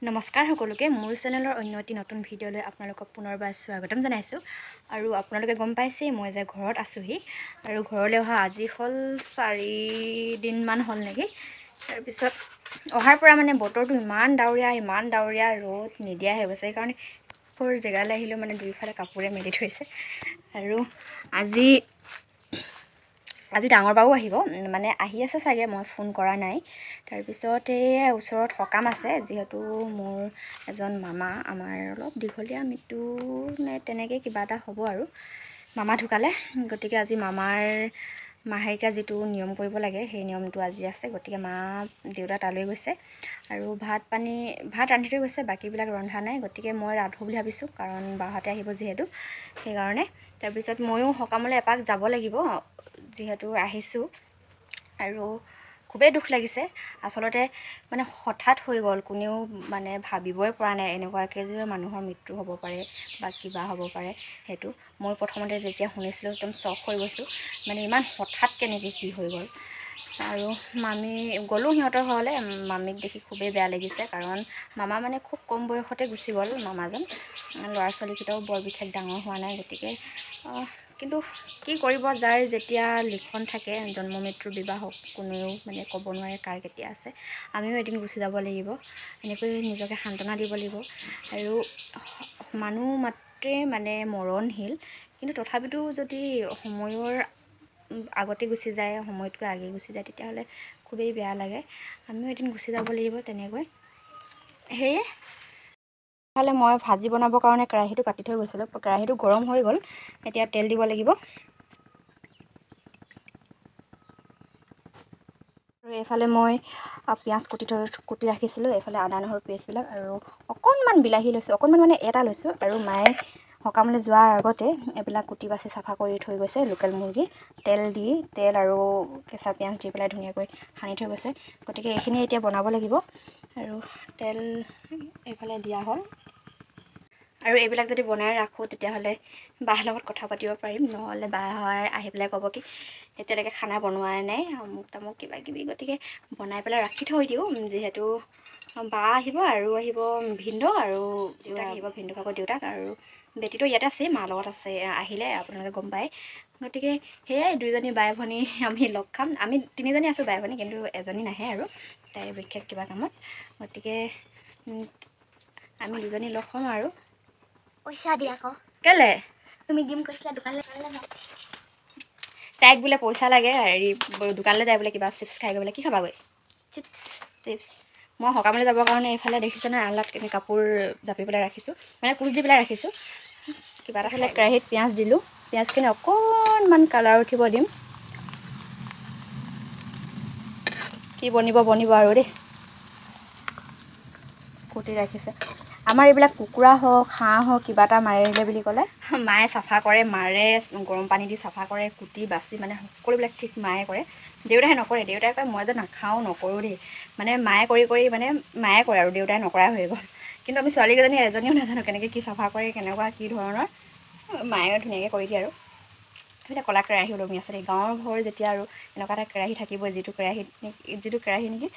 নমস্কাৰ সকলোকে মোৰ চেনেলৰ অন্য এটি নতুন ভিডিঅ'লৈ আপোনালোকক পুনৰবাৰ স্বাগতম জনাইছোঁ আৰু আপোনালোকে গম পাইছে মই যে ঘৰত আছোহি আৰু ঘৰলৈ অহা আজি হ'ল 4 দিনমান হ'ল নেকি তাৰপিছত অহাৰ পৰা মানে বতৰটো ইমান ডাৱৰীয়া ৰ'দ নিদিয়া হৈ গৈছে সেইকাৰণে ফৰ জেগালৈ আহিলোঁ মানে দুইফালে কাপোৰে মেলি থৈছে আৰু আজি ডাঙৰ বাও আহিব মানে আহি আছে চাগে মই ফোন কৰা নাই তাৰপিছত এই ওচৰত সকাম আছে যিহেতু মোৰ এজন মামা আমাৰ অলপ দীঘলীয়া মৃত্যু নে তেনেকৈ কিবা এটা হ'ব আৰু মামা ঢুকালে গতিকে আজি মামাৰ মাহেকীয়া যিটো নিয়ম কৰিব লাগে সেই নিয়মটো আজি আছে গতিকে মা দেউতা তালৈ গৈছে আৰু ভাত ৰান্ধি থৈ গৈছে বাকীবিলাক ৰন্ধা নাই গতিকে মই ৰান্ধো বুলি ভাবিছোঁ কাৰণ বাহঁতে আহিব যিহেতু সেইকাৰণে তাৰপিছত ময়ো সকামলৈ এপাক যাব লাগিব যিহেতু আহিছোঁ আৰু খুবেই দুখ লাগিছে আচলতে মানে হঠাৎ হৈ গ'ল কোনেও মানে ভাবিবই পৰা নাই এনেকুৱাকৈ যে মানুহৰ মৃত্যু হ'ব পাৰে বা কিবা হ'ব পাৰে সেইটো মই প্ৰথমতে যেতিয়া শুনিছিলোঁ একদম শ্বক হৈ গৈছোঁ মানে ইমান হঠাৎ কেনেকৈ কি হৈ গ'ল আৰু মামী গ'লোঁ সিহঁতৰ ঘৰলৈ মামীক দেখি খুবেই বেয়া লাগিছে কাৰণ মামা মানে খুব কম বয়সতে গুচি গ'ল মামাজন ল'ৰা ছোৱালীকেইটাও বৰ বিশেষ ডাঙৰ হোৱা নাই গতিকে কিন্তু কি কৰিব যাৰ যেতিয়া লিখন থাকে জন্ম মৃত্যুৰ বিবাহক কোনেও মানে ক'ব নোৱাৰে কাৰ কেতিয়া আছে আমিও এদিন গুচি যাব লাগিব এনেকৈ নিজকে সান্তনা দিব লাগিব আৰু মানুহ মাত্ৰে মানে মৰণশীল কিন্তু তথাপিতো যদি সময়ৰ আগতে গুচি যায় সময়তকৈ আগে গুচি যায় তেতিয়াহ'লে খুবেই বেয়া লাগে আমিও এদিন গুচি যাব লাগিব তেনেকৈ সেয়ে হ'লে মই ভাজি বনাবৰ কাৰণে কেৰাহীটো পাতি থৈ গৈছিলোঁ কেৰাহীটো গৰম হৈ গ'ল এতিয়া তেল দিব লাগিব আৰু এইফালে মই পিঁয়াজ কুটি ৰাখিছিলোঁ এইফালে আদা নহৰু পেষ্টবিলাক আৰু অকণমান বিলাহী লৈছোঁ অকণমান মানে এটা লৈছোঁ আৰু মায়ে সকামলৈ যোৱাৰ আগতে এইবিলাক কুটি বাছি চাফা কৰি থৈ গৈছে লোকেল মুৰ্গী তেল আৰু কেঁচা পিঁয়াজ দি পেলাই ধুনীয়াকৈ সানি থৈ গৈছে গতিকে এইখিনি এতিয়া বনাব লাগিব আৰু তেল এইফালে দিয়া হ'ল আৰু এইবিলাক যদি বনাই ৰাখোঁ তেতিয়াহ'লে বাৰ লগত কথা পাতিব পাৰিম নহ'লে বা আহি পেলাই ক'ব কি এতিয়ালৈকে খানা বনোৱাই নাই আমুক তামুক কিবা কিবি গতিকে বনাই পেলাই ৰাখি থৈ দিওঁ যিহেতু বা আহিব আৰু আহিব ভিনদেউ আৰু দেউতাক আহিব ভিনদেউক আকৌ দেউতাক আৰু বেটীটো ইয়াতে আছে মাৰ লগত আছে আহিলে আপোনালোকে গম পায় গতিকে সেয়াই দুইজনী বাই ভনী আমি লগ খাম আমি তিনিজনী আছোঁ বাই ভনী কিন্তু এজনী নাহে আৰু তাই বিশেষ কিবা কামত গতিকে আমি দুজনী লগ হ'ম আৰু পইচা দিয়া আকৌ কেলে তুমি দিম কৈছিলা দোকানলৈ তাইক বোলে পইচা লাগে হেৰি দোকানলৈ যায় বোলে কিবা চিপছ খাই গৈ বোলে কি খাবাগৈ চিপছ মই সকামলৈ যাবৰ কাৰণে এইফালে দেখিছোঁ নহয় আনলাত কাপোৰ জাপি পেলাই ৰাখিছোঁ মানে কোচ দি পেলাই ৰাখিছোঁ কিবা এটা খালে কেৰাহীত পিঁয়াজ দিলোঁ পিঁয়াজখিনি অকণমান কালাৰ উঠিব দিম কি বনিব আৰু দেই কুটি ৰাখিছে আমাৰ এইবিলাক কুকুৰা হওক হাঁহ হওক কিবা এটা মাৰিলে বুলি ক'লে মায়ে চাফা কৰে মাৰে গৰম পানী দি চাফা কৰে কুটি বাচি মানে সকলোবিলাক ঠিক মায়ে কৰে দেউতাহে নকৰে দেউতাই কয় মই যে নাখাওঁ নকৰোঁ দেই মানে মায়ে কৰি মানে মায়ে কৰে আৰু দেউতাই নকৰা হৈ গ'ল কিন্তু আমি ছোৱালীকেইজনী এজনীও নাজানো কেনেকৈ কি চাফা কৰে কেনেকুৱা কি ধৰণৰ মায়ে ধুনীয়াকৈ কৰি দিয়ে আৰু সেইবিলাক ক'লা কেৰাহী ওলমি আছে দেই গাঁৱৰ ঘৰ যেতিয়া আৰু এনেকুৱা এটা কেৰাহী থাকিবই যিটো কেৰাহী নেকি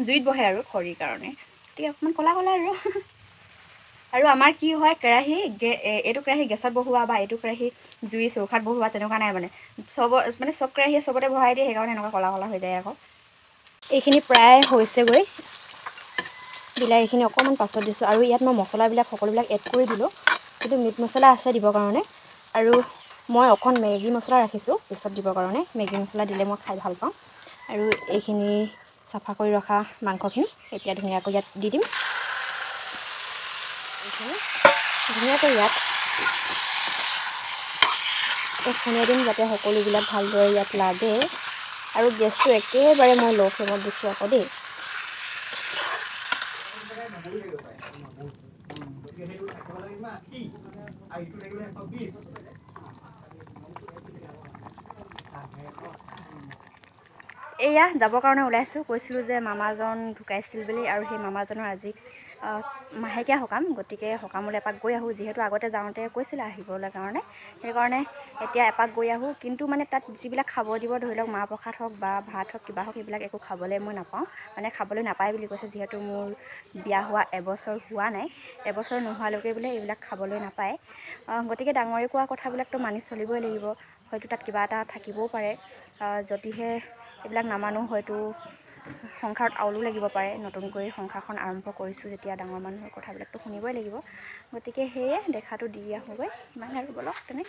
জুইত বহে আৰু খৰিৰ কাৰণে গতিকে অকণমান ক'লা আৰু আমাৰ কি হয় কেৰাহী এইটো কেৰাহী গেছত বহোৱা বা এইটো কেৰাহী জুই চৌকাত বহোৱা তেনেকুৱা নাই মানে চব কেৰাহীয়ে চবতে বহাই দিয়ে সেইকাৰণে এনেকুৱা ক'লা হৈ যায় আকৌ এইখিনি প্ৰায় হৈছেগৈ বিলাহীখিনি অকণমান পাছত দিছোঁ আৰু ইয়াত মই মছলাবিলাক সকলোবিলাক এড কৰি দিলোঁ কিন্তু মিট মছলা আছে দিবৰ কাৰণে আৰু মই অকণ মেগী মছলা ৰাখিছোঁ পিছত দিবৰ কাৰণে মেগী মছলা দিলে মই খাই ভাল পাওঁ আৰু এইখিনি চাফা কৰি ৰখা মাংসখিনি এতিয়া ধুনীয়াকৈ ইয়াত দি দিম ধুনীয়াকৈ ইয়াত খুন্দিয়াই দিম যাতে সকলোবিলাক ভালদৰে ইয়াত লাগে আৰু গেছটো একেবাৰে মই ল' ফ্লেমত দিছোঁ আকৌ দেই এয়া যাবৰ কাৰণে ওলাইছোঁ কৈছিলোঁ যে মামাজন ঢুকাইছিল বুলি আৰু সেই মামাজনৰ আজি মাহেকীয়া সকাম গতিকে সকামলৈ এপাক গৈ আহোঁ যিহেতু আগতে যাওঁতে কৈছিলে আহিবলৈ কাৰণে সেইকাৰণে এতিয়া এপাক গৈ আহোঁ কিন্তু মানে তাত যিবিলাক খাব দিব ধৰি লওক মাহ প্ৰসাদ হওক বা ভাত হওক কিবা হওক সেইবিলাক একো খাবলৈ মই নাপাওঁ মানে খাবলৈ নাপায় বুলি কৈছে যিহেতু মোৰ বিয়া হোৱা এবছৰ হোৱা নাই এবছৰ নোহোৱালৈকে বোলে এইবিলাক খাবলৈ নাপায় গতিকে ডাঙৰে কোৱা কথাবিলাকতো মানি চলিবই লাগিব হয়তো তাত কিবা এটা থাকিবও পাৰে যদিহে এইবিলাক নামানো হয়তো সংসাৰত আউলো লাগিব পাৰে নতুনকৈ সংসাৰখন আৰম্ভ কৰিছোঁ যেতিয়া ডাঙৰ মানুহৰ কথাবিলাকতো শুনিবই লাগিব গতিকে সেয়ে দেখাটো দি আহোঁগৈ ইমান আৰু বলক তেনে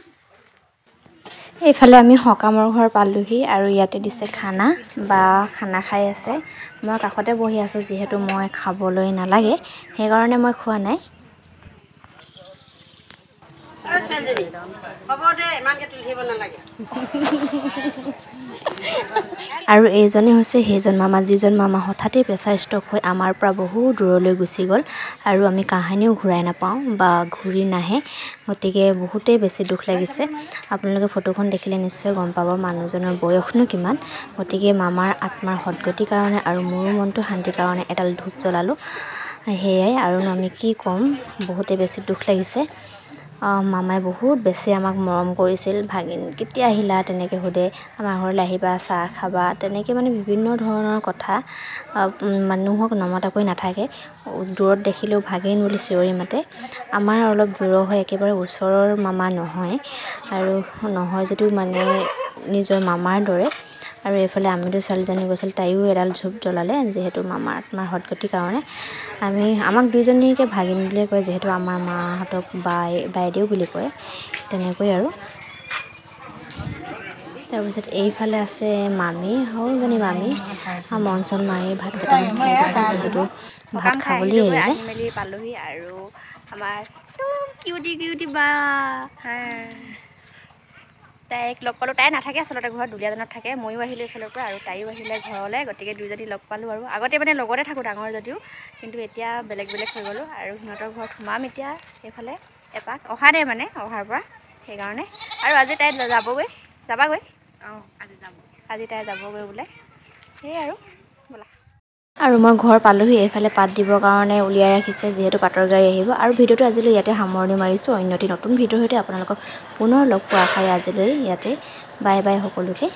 এইফালে আমি সকামৰ ঘৰ পালোহি আৰু ইয়াতে দিছে খানা বা খানা খাই আছে মই কাষতে বহি আছোঁ যিহেতু মই খাবলৈ নালাগে সেইকাৰণে মই খোৱা নাই আৰু এইজনে হৈছে সেইজন মামা যিজন মামা হঠাতে প্ৰেছাৰ ষ্ট্ৰক হৈ আমাৰ পৰা বহু দূৰলৈ গুচি গ'ল আৰু আমি কাহানিও ঘূৰাই নাপাওঁ বা ঘূৰি নাহে গতিকে বহুতেই বেছি দুখ লাগিছে আপোনালোকে ফটোখন দেখিলে নিশ্চয় গম পাব মানুহজনৰ বয়সনো কিমান গতিকে মামাৰ আত্মাৰ সদগতিৰ কাৰণে আৰু মোৰো মনটো শান্তিৰ কাৰণে এডাল ধূপ জ্বলালোঁ সেয়াই আৰু আমি কি ক'ম বহুতেই বেছি দুখ লাগিছে মামাই বহুত বেছি আমাক মৰম কৰিছিল ভাগিন কেতিয়া আহিলা তেনেকৈ সোধে আমাৰ ঘৰলৈ আহিবা চাহ খাবা তেনেকৈ মানে বিভিন্ন ধৰণৰ কথা মানুহক নমতাকৈ নাথাকে দূৰত দেখিলেও ভাগিন বুলি চিঞৰি মাতে আমাৰ অলপ দূৰৰ হৈ একেবাৰে ওচৰৰ মামা নহয় আৰু নহয় যদিও মানে নিজৰ মামাৰ দৰে আৰু এইফালে আমিতো ছোৱালীজনী গৈছিল তাইও এডাল ধূপ জ্বলালে যিহেতু মামাৰ আত্মাৰ সদগতিৰ কাৰণে আমাক দুইজনীকে ভাগিন বুলিয়ে কয় যিহেতু আমাৰ মাহঁতক বাইদেউ বুলি কয় তেনেকৈ আৰু তাৰপিছত এইফালে আছে মামী সৰুজনী মামী মন চন মাৰি ভাত কেইটামান খাই দিছে যিহেতু ভাত খাবলৈ আহি মেলি পালোহি আৰু আমাৰ কিউটি বা তাইক লগ পালোঁ তাই নাথাকে আচলতে ঘৰত দুলীয়াজনত থাকে ময়ো আহিলোঁ এইফালৰ পৰা আৰু তাইও আহিলে ঘৰলৈ গতিকে দুইজনী লগ পালোঁ আৰু আগতে মানে লগতে থাকোঁ ডাঙৰ যদিও কিন্তু এতিয়া বেলেগ বেলেগ হৈ গ'লোঁ আৰু সিহঁতৰ ঘৰত সোমাম এতিয়া এইফালে এপাক অহা নাই মানে অহাৰ পৰা সেইকাৰণে আৰু আজি তাই যাবগৈ যাবাগৈ আজি তাই যাবগৈ বোলে সেয়াই আৰু ব'লা আৰু মই ঘৰ পালোহি এইফালে পাত দিবৰ কাৰণে উলিয়াই ৰাখিছে যিহেতু পাটৰ গাড়ী আহিব আৰু ভিডিঅ'টো আজিলৈ ইয়াতে সামৰণি মাৰিছোঁ অন্য এটি নতুন ভিডিঅ'ৰ সৈতে আপোনালোকক পুনৰ লগ পোৱা আশাৰে আজিলৈ ইয়াতে বাই বাই সকলোকে